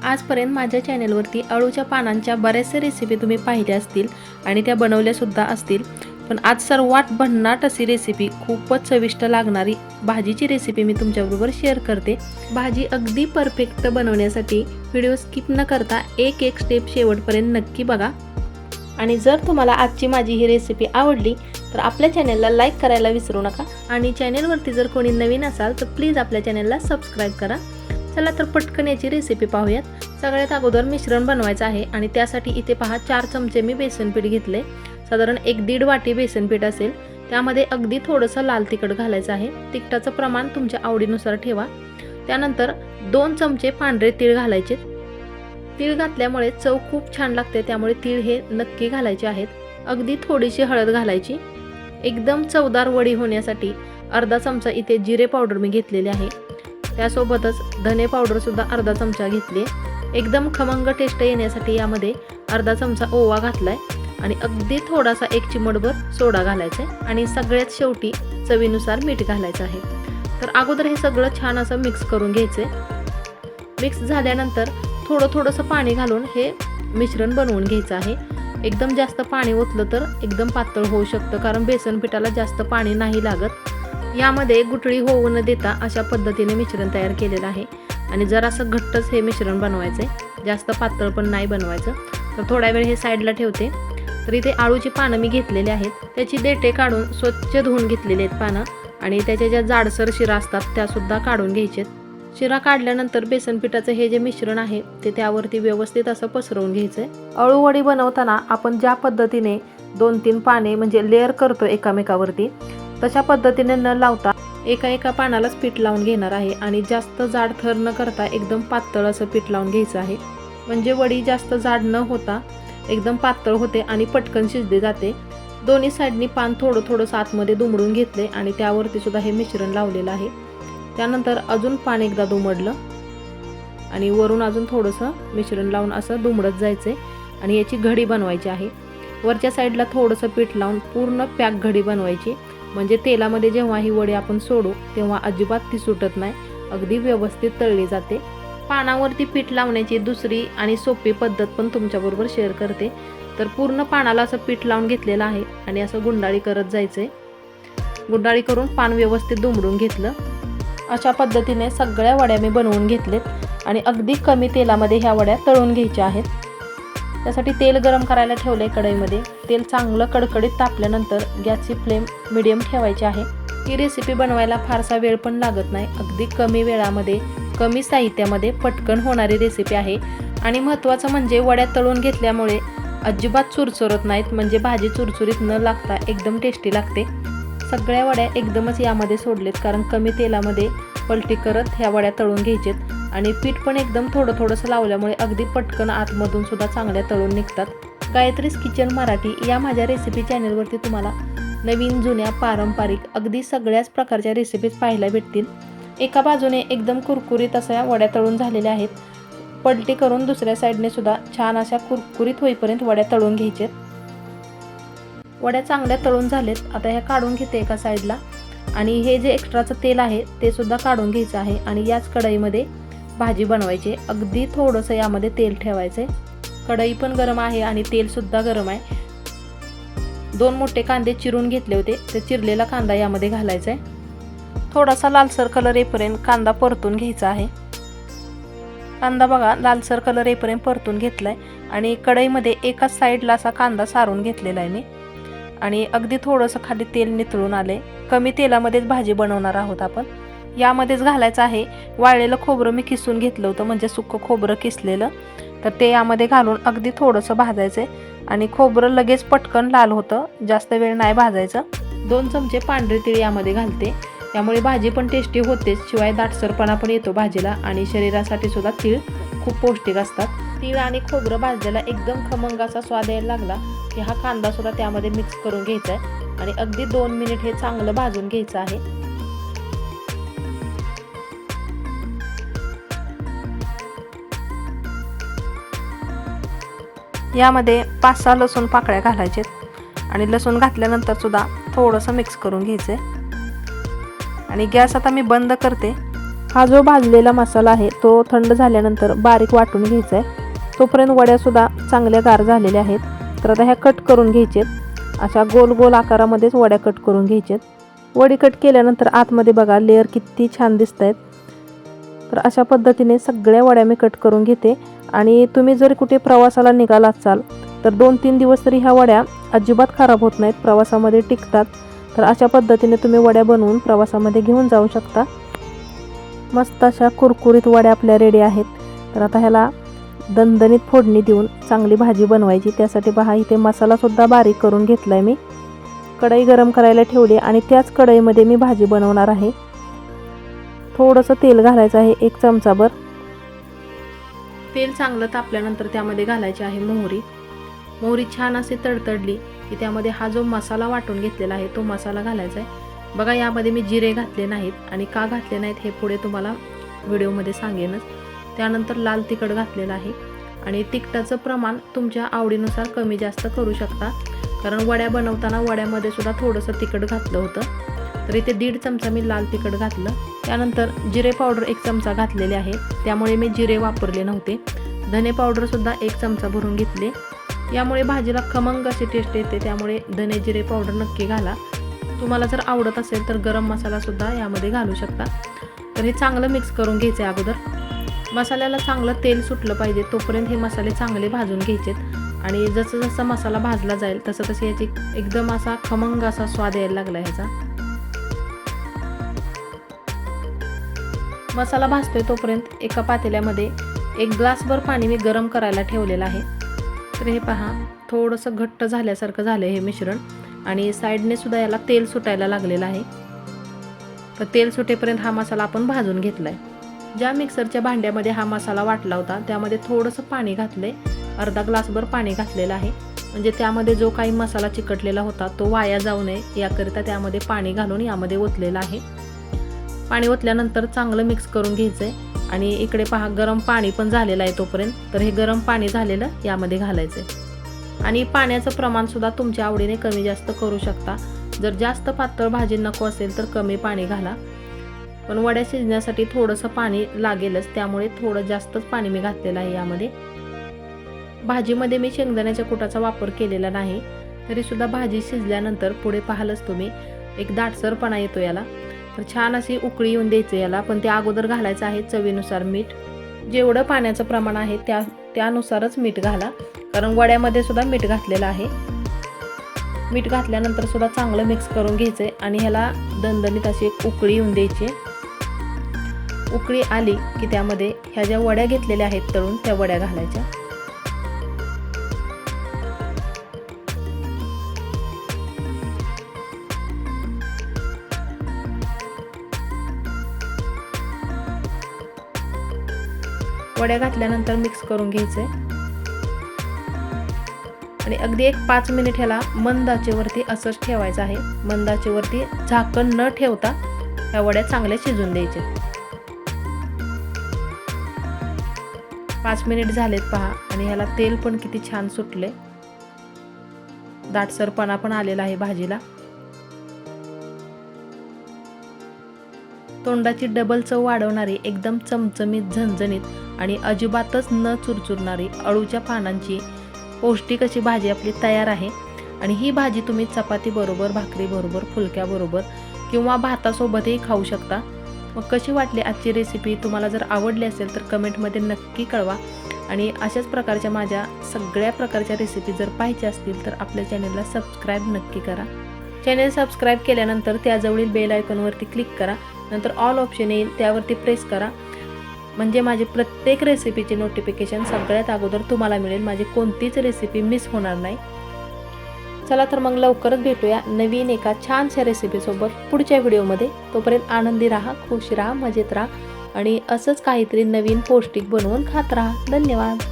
आजपर्यंत माझ्या चॅनलवरती अळूच्या पानांच्या बऱ्याचशा रेसिपी तुम्ही पाहिल्या असतील आणि त्या बनवल्यासुद्धा असतील, पण आज सर्वात भन्नाट अशी रेसिपी, खूपच चविष्ट लागणारी भाजीची रेसिपी मी तुमच्याबरोबर शेअर करते। भाजी अगदी परफेक्ट बनवण्यासाठी व्हिडिओ स्किप न करता एक एक स्टेप शेवटपर्यंत नक्की बघा। आणि जर तुम्हाला आजची माझी ही रेसिपी आवडली तर आपल्या चॅनलला लाईक करायला विसरू नका आणि चॅनलवरती जर कोणी नवीन असाल तर प्लीज आपल्या चॅनलला सबस्क्राईब करा। चला तर पटकन याची रेसिपी पाहूयात। सगळ्यात अगोदर मिश्रण बनवायचं आहे आणि त्यासाठी इथे पहा 4 चमचे मी बेसन पीठ घेतले। साधारण 1-1.5 वाटी बेसन पीठ असेल। त्यामध्ये अगदी थोडंसं लाल तिखट घालायचं आहे। तिखटाचं प्रमाण तुमच्या आवडीनुसार ठेवा। त्यानंतर 2 चमचे पांढरे तीळ घालायचे। तीळ घातल्यामुळे चव खूप छान लागते, त्यामुळे तीळ हे नक्की घालायचे आहेत। अगदी थोडीशी हळद घालायची। एकदम चवदार वडी होण्यासाठी अर्धा चमचा इथे जिरे पावडर मी घेतलेले आहे। त्यासोबतच धने पावडर सुद्धा अर्धा चमचा घेतली। एकदम खमंग टेस्ट येण्यासाठी यामध्ये अर्धा चमचा ओवा घातलाय आणि अगदी थोडासा 1 चिमटभर सोडा घालायचा आहे आणि सगळ्यात शेवटी चवीनुसार मीठ घालायचं आहे। तर अगोदर हे सगळं छान असं मिक्स करून घ्यायचे। मिक्स झाल्यानंतर थोडंसं पाणी घालून हे मिश्रण बनवून घ्यायचं आहे। एकदम जास्त पाणी ओतलं तर एकदम पातळ होऊ शकतं, कारण बेसन पिठाला जास्त पाणी नाही लागत। यामध्ये गुठळी होऊ न देता अशा पद्धतीने मिश्रण तयार केलेलं आहे आणि जरासं घट्टच हे मिश्रण बनवायचं आहे, जास्त पातळ पण नाही बनवायचं। तर थोडा वेळ हे साईडला ठेवते। तर इथे आळूची पानं मी घेतलेली आहेत, त्याची देठे काढून स्वच्छ धुवून घेतलेले आहेत पानं आणि त्याच्या ज्या जाडसर शिरा असतात त्यासुद्धा काढून घ्यायचे। शिरा काढल्यानंतर बेसन पिठाचं हे जे मिश्रण आहे ते त्यावरती व्यवस्थित असं पसरवून घ्यायचं आहे। अळूवडी बनवताना आपण ज्या पद्धतीने 2-3 पाने म्हणजे लेअर करतो एकामेकावरती, तशा पद्धतीने न लावता एका पानालाच पीठ लावून घेणार आहे आणि जास्त जाड थर न करता एकदम पातळ असं पीठ लावून घ्यायचं आहे। म्हणजे वडी जास्त जाड न होता एकदम पातळ होते आणि पटकन शिजली जाते। दोन्ही साईडनी पान थोडंसं आतमध्ये दुमडून घेतले आणि त्यावरती सुद्धा हे मिश्रण लावलेलं आहे। त्यानंतर अजून पान एकदा दुमडलं आणि वरून अजून थोडंसं मिश्रण लावून असं दुमडत जायचंय आणि याची घडी बनवायची आहे। वरच्या साईडला थोडंसं पीठ लावून पूर्ण पॅक घडी बनवायची, म्हणजे तेलामध्ये जेव्हा ही वडी आपण सोडू तेव्हा अजिबात ती सुटत नाही, अगदी व्यवस्थित तळली जाते। पानावरती पीठ लावण्याची दुसरी आणि सोपी पद्धत पण तुमच्याबरोबर शेअर करते। तर पूर्ण पानाला असं पीठ लावून घेतलेलं आहे आणि असं गुंडाळी करत जायचंय। गुंडाळी करून पान व्यवस्थित दुमडून घेतलं। अशा पद्धतीने सगळ्या वड्या मी बनवून घेतलेत आणि अगदी कमी तेलामध्ये ह्या वड्या तळून घ्यायच्या आहेत। त्यासाठी तेल गरम करायला ठेवले कढईमध्ये। तेल चांगलं कडकडीत तापल्यानंतर गॅसची फ्लेम मीडियम ठेवायची आहे। ही रेसिपी बनवायला फारसा वेळ पण लागत नाही, अगदी कमी वेळामध्ये कमी साहित्यामध्ये पटकन होणारी रेसिपी आहे। आणि महत्त्वाचं म्हणजे वड्या तळून घेतल्यामुळे अजिबात चुरचुरत नाहीत, म्हणजे भाजी चुरचुरीत न लागता एकदम टेस्टी लागते। सगळ्या वड्या एकदमच यामध्ये सोडलेत, कारण कमी तेलामध्ये पलटी करत ह्या वड्या तळून घ्यायचेत आणि पीठ पण एकदम थोडंसं लावल्यामुळे अगदी पटकन आतमधून सुद्धा चांगल्या तळून निघतात। गायत्रीज किचन मराठी या माझ्या रेसिपी चॅनलवरती तुम्हाला नवीन जुन्या पारंपरिक अगदी सगळ्याच प्रकारच्या रेसिपीज पाहायला भेटतील। एका बाजूने एकदम कुरकुरीत अशा वड्या तळून झालेल्या आहेत, पलटी करून दुसऱ्या साईडने सुद्धा छान अशा कुरकुरीत होईपर्यंत वड्या तळून घ्यायच्यात। वड्या चांगल्या तळून झालेत, आता ह्या काढून घेते एका साईडला आणि हे जे एक्स्ट्राचं तेल आहे ते सुद्धा काढून घ्यायचं आहे आणि याच कढईमध्ये भाजी बनवायची। अगदी थोडंसं यामध्ये तेल ठेवायचं। कढई पण गरम आहे आणि तेल सुद्धा गरम आहे। 2 मोठे कांदे चिरून घेतले होते, ते चिरलेला कांदा यामध्ये घालायचा आहे। थोडासा लालसर कलर येईपर्यंत कांदा परतून घ्यायचा आहे। कांदा बघा लालसर कलर येईपर्यंत परतून घेतलाय आणि कढईमध्ये एकाच साईडला असा कांदा सारून घेतलेला आहे मी आणि अगदी थोडंसं खाली तेल नितळून आले। कमी तेलामध्येच भाजी बनवणार आहोत आपण। यामध्येच घालायचं आहे वाळलेलं खोबरं मी किसून घेतलं होतं, म्हणजे सुक्कं खोबरं किसलेलं, तर ते यामध्ये घालून अगदी थोडंसं भाजायचं आणि खोबरं लगेच पटकन लाल होतं, जास्त वेळ नाही भाजायचं। 2 चमचे पांढरे तीळ यामध्ये घालते, त्यामुळे भाजी पण टेस्टी होतेच, शिवाय दाटसरपणा पण येतो भाजीला आणि शरीरासाठी सुद्धा तीळ खूप पौष्टिक असतात। तीळ आणि खोबरं भाजलेला एकदम खमंग असा स्वाद यायला लागला की हा कांदा सुद्धा त्यामध्ये मिक्स करून घ्यायचा आहे आणि अगदी 2 मिनिट हे चांगलं भाजून घ्यायचं आहे। यामध्ये 5-6 लसूण पाकळ्या घालायचेत आणि लसूण घातल्यानंतर सुद्धा थोडंसं मिक्स करून घ्यायचं आणि गॅस आता मी बंद करते हा जो भाजलेला मसाला आहे तो थंड झाल्यानंतर बारीक वाटून घ्यायचा आहे। तोपर्यंत वड्यासुद्धा चांगल्या गार झालेल्या आहेत। तर आता ह्या कट करून घ्यायचेत। अशा गोल गोल आकारामध्येच वड्या कट करून घ्यायचेत। वडी कट केल्यानंतर आतमध्ये बघा लेअर किती छान दिसत आहेत। तर अशा पद्धतीने सगळ्या वड्या मी कट करून घेते। आणि तुम्ही जर कुठे प्रवासाला निघाला असाल तर 2-3 दिवस तरी ह्या वड्या अजिबात खराब होत नाहीत, प्रवासामध्ये टिकतात। तर अशा पद्धतीने तुम्ही वड्या बनवून प्रवासामध्ये घेऊन जाऊ शकता। मस्त अशा कुरकुरीत वड्या आपल्या रेडी आहेत। तर आता ह्याला दणदणीत फोडणी देऊन चांगली भाजी बनवायची। त्यासाठी पहा इथे मसालासुद्धा बारीक करून घेतला आहे मी। कढई गरम करायला ठेवली आणि त्याच कढईमध्ये मी भाजी बनवणार आहे। थोडंसं तेल घालायचं आहे, 1 चमचाभर। तेल चांगलं तापल्यानंतर त्यामध्ये घालायची आहे मोहरी। मोहरी छान अशी तडतडली की त्यामध्ये हा जो मसाला वाटून घेतलेला आहे तो मसाला घालायचा आहे। बघा यामध्ये मी जिरे घातले नाहीत आणि का घातले नाहीत हे पुढे तुम्हाला व्हिडिओमध्ये सांगेनच। त्यानंतर लाल तिखट घातलेलं आहे आणि तिखटाचं प्रमाण तुमच्या आवडीनुसार कमी जास्त करू शकता, कारण वड्या बनवताना वड्यामध्ये सुद्धा थोडंसं तिखट घातलं होतं। तर इथे 1.5 चमचा मी लाल तिखट घातलं। त्यानंतर जिरे पावडर 1 चमचा घातलेले आहे, त्यामुळे मी जिरे वापरले नव्हते। धने पावडर सुद्धा 1 चमचा भरून घेतले। यामुळे भाजीला खमंग अशी टेस्ट येते, त्यामुळे धने जिरे पावडर नक्की घाला। तुम्हाला जर आवडत असेल तर गरम मसाला सुद्धा यामध्ये घालू शकता। तर हे चांगलं मिक्स करून घ्यायचं आहे अगोदर। मसाल्याला चांगलं तेल सुटलं पाहिजे तोपर्यंत हे मसाले चांगले भाजून घ्यायचेत। आणि जसं जसं मसाला भाजला जाईल तसं तसं याची एकदम असा खमंग असा स्वाद यायला लागला ह्याचा। मसाला भाजतोय तोपर्यंत एका पातेल्यामध्ये 1 ग्लासभर पाणी मी गरम करायला ठेवलेलं आहे। तर हे पहा थोडंसं घट्ट झाल्यासारखं झालं हे मिश्रण आणि साईडने सुद्धा याला तेल सुटायला लागलेलं आहे। तर तेल सुटेपर्यंत हा मसाला आपण भाजून घेतलाय। ज्या मिक्सरच्या भांड्यामध्ये हा मसाला वाटला होता त्यामध्ये थोडंसं पाणी घातलंय, अर्धा ग्लासभर पाणी घातलेलं आहे। म्हणजे त्यामध्ये जो काही मसाला चिकटलेला होता तो वाया जाऊ नये याकरिता त्यामध्ये पाणी घालून यामध्ये ओतलेलं आहे। पाणी ओतल्यानंतर चांगलं मिक्स करून घ्यायचं आहे आणि इकडे पहा गरम पाणी पण झालेलं आहे तोपर्यंत। तर हे गरम पाणी झालेलं यामध्ये घालायचं आहे आणि पाण्याचं प्रमाण सुद्धा तुमच्या आवडीने कमी जास्त करू शकता। जर जास्त पातळ भाजी नको असेल तर कमी पाणी घाला, पण वड्या शिजण्यासाठी थोडंसं पाणी लागेलच, त्यामुळे थोडं जास्तच पाणी मी घातलेलं आहे यामध्ये। भाजीमध्ये मी शेंगदाण्याच्या कुटाचा वापर केलेला नाही, तरी सुद्धा भाजी शिजल्यानंतर पुढे पाहालच तुम्ही एक दाटसरपणा येतो याला। तर छान अशी उकळी येऊन द्यायची याला, पण त्या अगोदर घालायचं आहे चवीनुसार मीठ। जेवढं पाण्याचं प्रमाण आहे त्यानुसारच मीठ घाला, कारण वड्यामध्ये सुद्धा मीठ घातलेलं आहे। मीठ घातल्यानंतर सुद्धा चांगलं मिक्स करून घ्यायचं आणि ह्याला दणदणीत अशी एक उकळी येऊन द्यायची। उकळी आली की त्यामध्ये ह्या ज्या वड्या घेतलेल्या आहेत तळून त्या वड्या घालायच्या। वड्या घातल्यानंतर मिक्स करून घ्यायचे आणि अगदी 5 मिनिट ह्याला मंद आचेवरती असंच ठेवायचं आहे। मंद आचेवरती झाकण न ठेवता ह्या वड्या चांगल्या शिजून द्यायच्या। 5 मिनिट झालेत पहा आणि ह्याला तेल पण किती छान सुटले, दाटसरपणा पण आलेला आहे भाजीला। तोंडाची डबल चव वाढवणारी एकदम चमचमीत झणझणीत आणि अजिबातच न चुरचुरणारी अळूच्या पानांची पौष्टिक अशी भाजी आपली तयार आहे। आणि ही भाजी तुम्ही चपाती बरोबर, भाकरी बरोबर, फुलक्या बरोबर किंवा भातासोबतही खाऊ शकता। मग कशी वाटली आजची रेसिपी? तुम्हाला जर आवडली असेल तर कमेंटमध्ये नक्की कळवा आणि अशाच प्रकारच्या माझ्या सगळ्या प्रकारच्या रेसिपी जर पाहायच्या असतील तर आपल्या चॅनलला सबस्क्राईब नक्की करा। चॅनल सबस्क्राईब केल्यानंतर त्याजवळील बेल आयकॉनवरती क्लिक करा, नंतर ऑल ऑप्शन येईल त्यावरती प्रेस करा, म्हणजे माझी प्रत्येक रेसिपीची नोटिफिकेशन सगळ्यात अगोदर तुम्हाला मिळेल, माझी कोणतीच रेसिपी मिस होणार नाही। चला तर मग लवकरच भेटूया नवीन एका छानशा रेसिपीसोबत पुढच्या व्हिडिओमध्ये। तोपर्यंत आनंदी राहा, खुश राहा, मजेत राहा आणि असंच काहीतरी नवीन पौष्टिक बनवून खात राहा। धन्यवाद।